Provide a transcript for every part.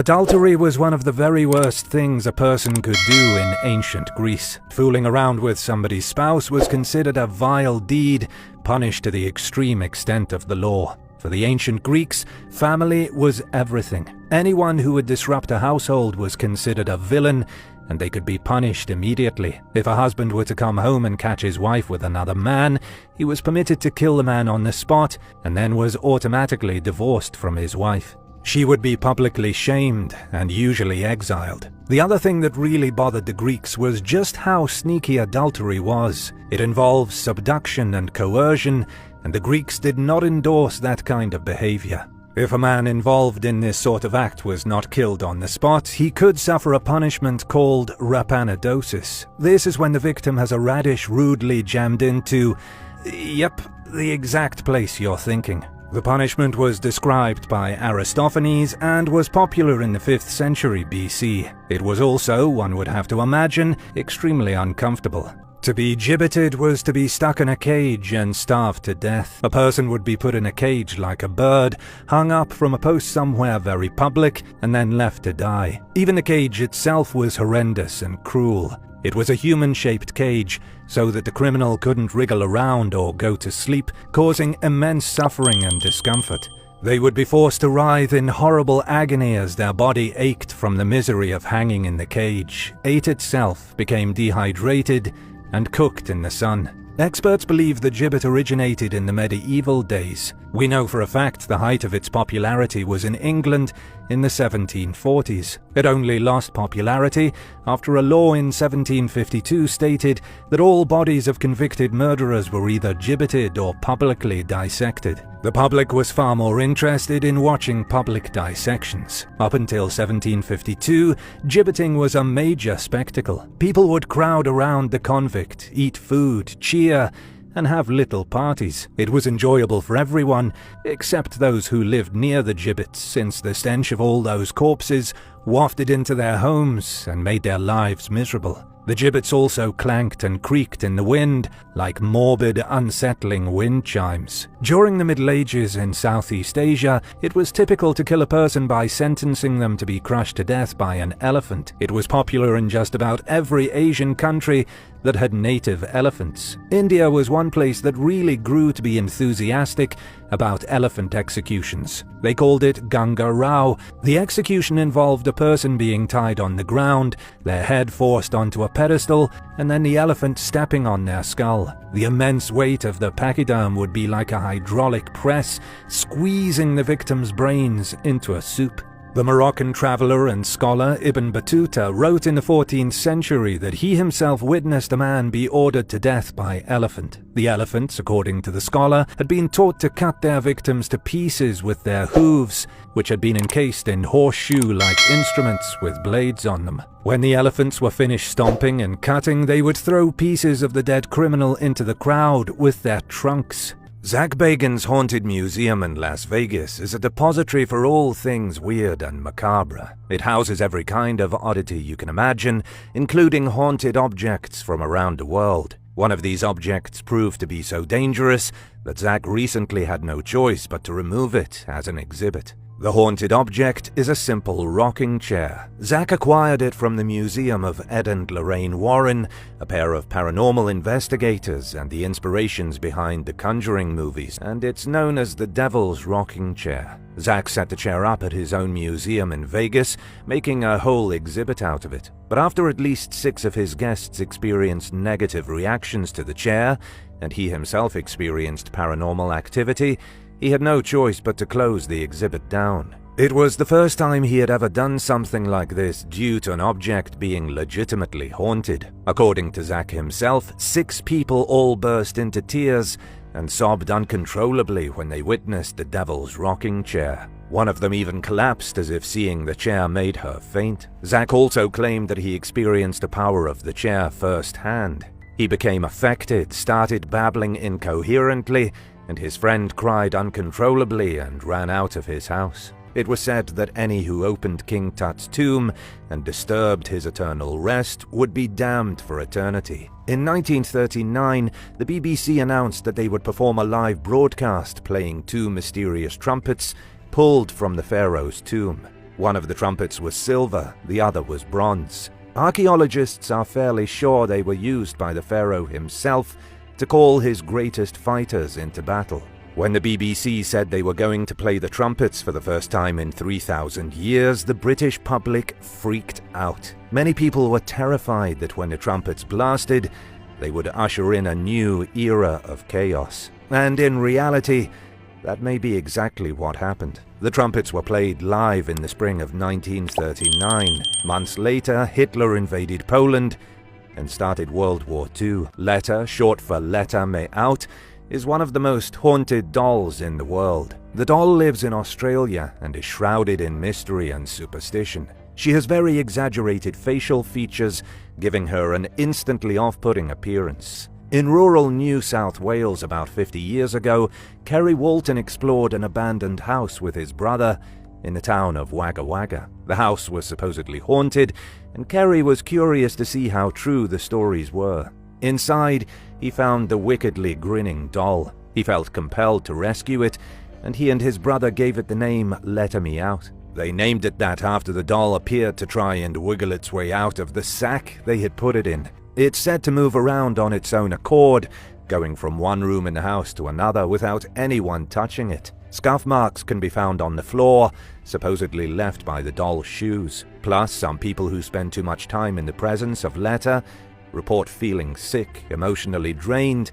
Adultery was one of the very worst things a person could do in ancient Greece. Fooling around with somebody's spouse was considered a vile deed, punished to the extreme extent of the law. For the ancient Greeks, family was everything. Anyone who would disrupt a household was considered a villain, and they could be punished immediately. If a husband were to come home and catch his wife with another man, he was permitted to kill the man on the spot, and then was automatically divorced from his wife. She would be publicly shamed and usually exiled. The other thing that really bothered the Greeks was just how sneaky adultery was. It involves subduction and coercion, and the Greeks did not endorse that kind of behavior. If a man involved in this sort of act was not killed on the spot, he could suffer a punishment called rapanadosis. This is when the victim has a radish rudely jammed into, yep, the exact place you're thinking. The punishment was described by Aristophanes and was popular in the 5th century BC. It was also, one would have to imagine, extremely uncomfortable. To be gibbeted was to be stuck in a cage and starved to death. A person would be put in a cage like a bird, hung up from a post somewhere very public, and then left to die. Even the cage itself was horrendous and cruel. It was a human-shaped cage, so that the criminal couldn't wriggle around or go to sleep, causing immense suffering and discomfort. They would be forced to writhe in horrible agony as their body ached from the misery of hanging in the cage. It itself became dehydrated and cooked in the sun. Experts believe the gibbet originated in the medieval days. We know for a fact the height of its popularity was in England in the 1740s. It only lost popularity after a law in 1752 stated that all bodies of convicted murderers were either gibbeted or publicly dissected. The public was far more interested in watching public dissections. Up until 1752, gibbeting was a major spectacle. People would crowd around the convict, eat food, cheer, and have little parties. It was enjoyable for everyone, except those who lived near the gibbets, since the stench of all those corpses wafted into their homes and made their lives miserable. The gibbets also clanked and creaked in the wind, like morbid, unsettling wind chimes. During the Middle Ages in Southeast Asia, it was typical to kill a person by sentencing them to be crushed to death by an elephant. It was popular in just about every Asian country that had native elephants. India was one place that really grew to be enthusiastic about elephant executions. They called it Ganga Rao. The execution involved a person being tied on the ground, their head forced onto a pedestal, and then the elephant stepping on their skull. The immense weight of the pachyderm would be like a hydraulic press, squeezing the victim's brains into a soup. The Moroccan traveller and scholar Ibn Battuta wrote in the 14th century that he himself witnessed a man be ordered to death by elephant. The elephants, according to the scholar, had been taught to cut their victims to pieces with their hooves, which had been encased in horseshoe-like instruments with blades on them. When the elephants were finished stomping and cutting, they would throw pieces of the dead criminal into the crowd with their trunks. Zach Bagans' Haunted Museum in Las Vegas is a depository for all things weird and macabre. It houses every kind of oddity you can imagine, including haunted objects from around the world. One of these objects proved to be so dangerous that Zach recently had no choice but to remove it as an exhibit. The haunted object is a simple rocking chair. Zach acquired it from the museum of Ed and Lorraine Warren, a pair of paranormal investigators and the inspirations behind the Conjuring movies, and it's known as the Devil's Rocking Chair. Zach set the chair up at his own museum in Vegas, making a whole exhibit out of it. But after at least 6 of his guests experienced negative reactions to the chair, and he himself experienced paranormal activity, he had no choice but to close the exhibit down. It was the first time he had ever done something like this due to an object being legitimately haunted. According to Zach himself, 6 people all burst into tears and sobbed uncontrollably when they witnessed the Devil's Rocking Chair. One of them even collapsed as if seeing the chair made her faint. Zach also claimed that he experienced the power of the chair firsthand. He became affected, started babbling incoherently, and his friend cried uncontrollably and ran out of his house. It was said that any who opened King Tut's tomb and disturbed his eternal rest would be damned for eternity. In 1939, the BBC announced that they would perform a live broadcast playing 2 mysterious trumpets pulled from the pharaoh's tomb. One of the trumpets was silver, the other was bronze. Archaeologists are fairly sure they were used by the pharaoh himself to call his greatest fighters into battle. When the BBC said they were going to play the trumpets for the first time in 3,000 years, the British public freaked out. Many people were terrified that when the trumpets blasted, they would usher in a new era of chaos. And in reality, that may be exactly what happened. The trumpets were played live in the spring of 1939. Months later, Hitler invaded Poland and started World War II. Letta, short for Letta Me Out, is one of the most haunted dolls in the world. The doll lives in Australia and is shrouded in mystery and superstition. She has very exaggerated facial features, giving her an instantly off-putting appearance. In rural New South Wales about 50 years ago, Kerry Walton explored an abandoned house with his brother in the town of Wagga Wagga. The house was supposedly haunted, and Kerry was curious to see how true the stories were. Inside, he found the wickedly grinning doll. He felt compelled to rescue it, and he and his brother gave it the name Letta Me Out. They named it that after the doll appeared to try and wiggle its way out of the sack they had put it in. It's said to move around on its own accord, going from one room in the house to another without anyone touching it. Scuff marks can be found on the floor, supposedly left by the doll's shoes. Plus, some people who spend too much time in the presence of Letta report feeling sick, emotionally drained,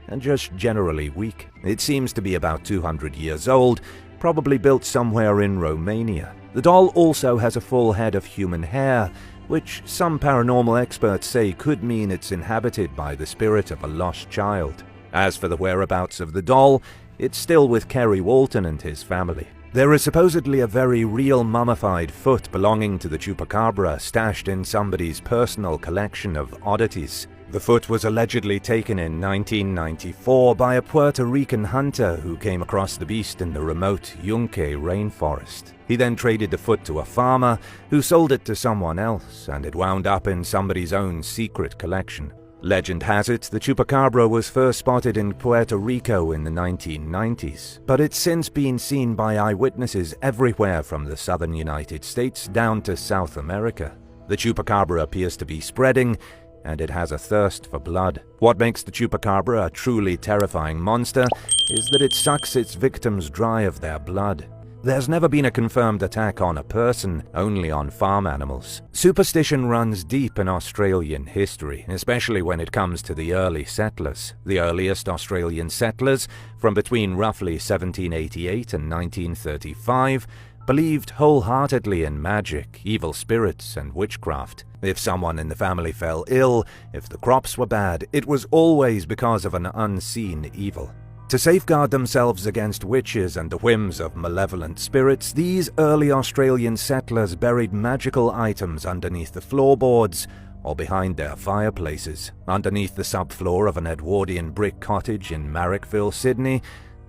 and just generally weak. It seems to be about 200 years old, probably built somewhere in Romania. The doll also has a full head of human hair, which some paranormal experts say could mean it's inhabited by the spirit of a lost child. As for the whereabouts of the doll, it's still with Kerry Walton and his family. There is supposedly a very real mummified foot belonging to the chupacabra stashed in somebody's personal collection of oddities. The foot was allegedly taken in 1994 by a Puerto Rican hunter who came across the beast in the remote Yunque rainforest. He then traded the foot to a farmer who sold it to someone else, and it wound up in somebody's own secret collection. Legend has it the chupacabra was first spotted in Puerto Rico in the 1990s, but it's since been seen by eyewitnesses everywhere from the southern United States down to South America. The chupacabra appears to be spreading, and it has a thirst for blood. What makes the chupacabra a truly terrifying monster is that it sucks its victims dry of their blood. There's never been a confirmed attack on a person, only on farm animals. Superstition runs deep in Australian history, especially when it comes to the early settlers. The earliest Australian settlers, from between roughly 1788 and 1935, believed wholeheartedly in magic, evil spirits, and witchcraft. If someone in the family fell ill, if the crops were bad, it was always because of an unseen evil. To safeguard themselves against witches and the whims of malevolent spirits, these early Australian settlers buried magical items underneath the floorboards or behind their fireplaces. Underneath the subfloor of an Edwardian brick cottage in Marrickville, Sydney,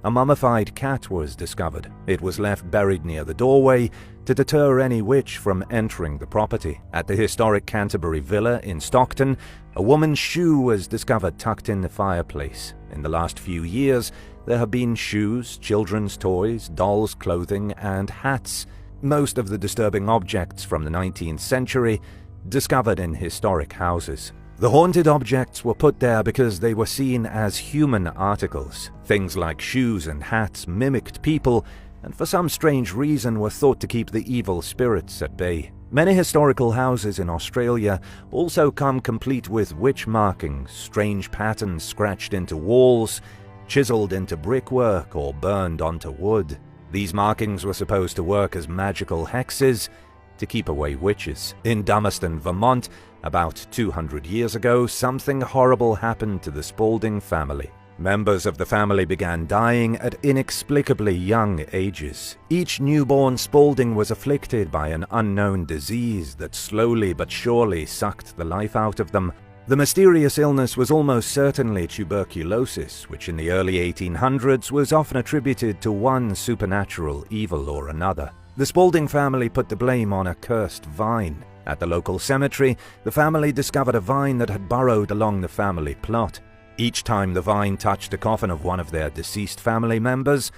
a mummified cat was discovered. It was left buried near the doorway to deter any witch from entering the property. At the historic Canterbury Villa in Stockton, a woman's shoe was discovered tucked in the fireplace. In the last few years, there have been shoes, children's toys, dolls' clothing, and hats, most of the disturbing objects from the 19th century, discovered in historic houses. The haunted objects were put there because they were seen as human articles. Things like shoes and hats mimicked people, and for some strange reason were thought to keep the evil spirits at bay. Many historical houses in Australia also come complete with witch markings, strange patterns scratched into walls, chiseled into brickwork, or burned onto wood. These markings were supposed to work as magical hexes to keep away witches. In Dummerston, Vermont, about 200 years ago, something horrible happened to the Spaulding family. Members of the family began dying at inexplicably young ages. Each newborn Spaulding was afflicted by an unknown disease that slowly but surely sucked the life out of them. The mysterious illness was almost certainly tuberculosis, which in the early 1800s was often attributed to one supernatural evil or another. The Spaulding family put the blame on a cursed vine. At the local cemetery, the family discovered a vine that had burrowed along the family plot. Each time the vine touched the coffin of one of their deceased family members,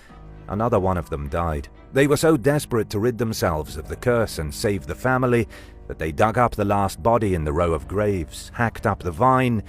another one of them died. They were so desperate to rid themselves of the curse and save the family that they dug up the last body in the row of graves, hacked up the vine,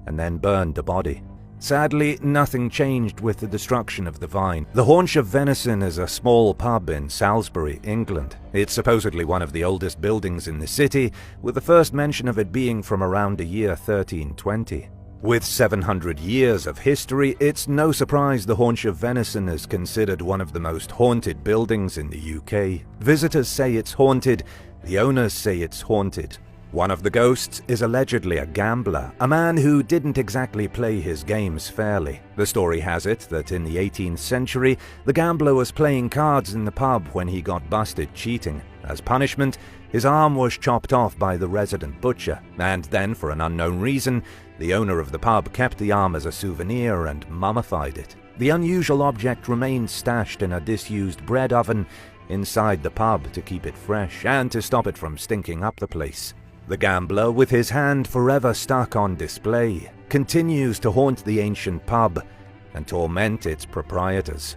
and then burned the body. Sadly, nothing changed with the destruction of the vine. The Haunch of Venison is a small pub in Salisbury, England. It's supposedly one of the oldest buildings in the city, with the first mention of it being from around the year 1320. With 700 years of history, it's no surprise the Haunch of Venison is considered one of the most haunted buildings in the UK. Visitors say it's haunted, the owners say it's haunted. One of the ghosts is allegedly a gambler, a man who didn't exactly play his games fairly. The story has it that in the 18th century, the gambler was playing cards in the pub when he got busted cheating. As punishment, his arm was chopped off by the resident butcher, and then, for an unknown reason, the owner of the pub kept the arm as a souvenir and mummified it. The unusual object remained stashed in a disused bread oven inside the pub to keep it fresh and to stop it from stinking up the place. The gambler, with his hand forever stuck on display, continues to haunt the ancient pub and torment its proprietors.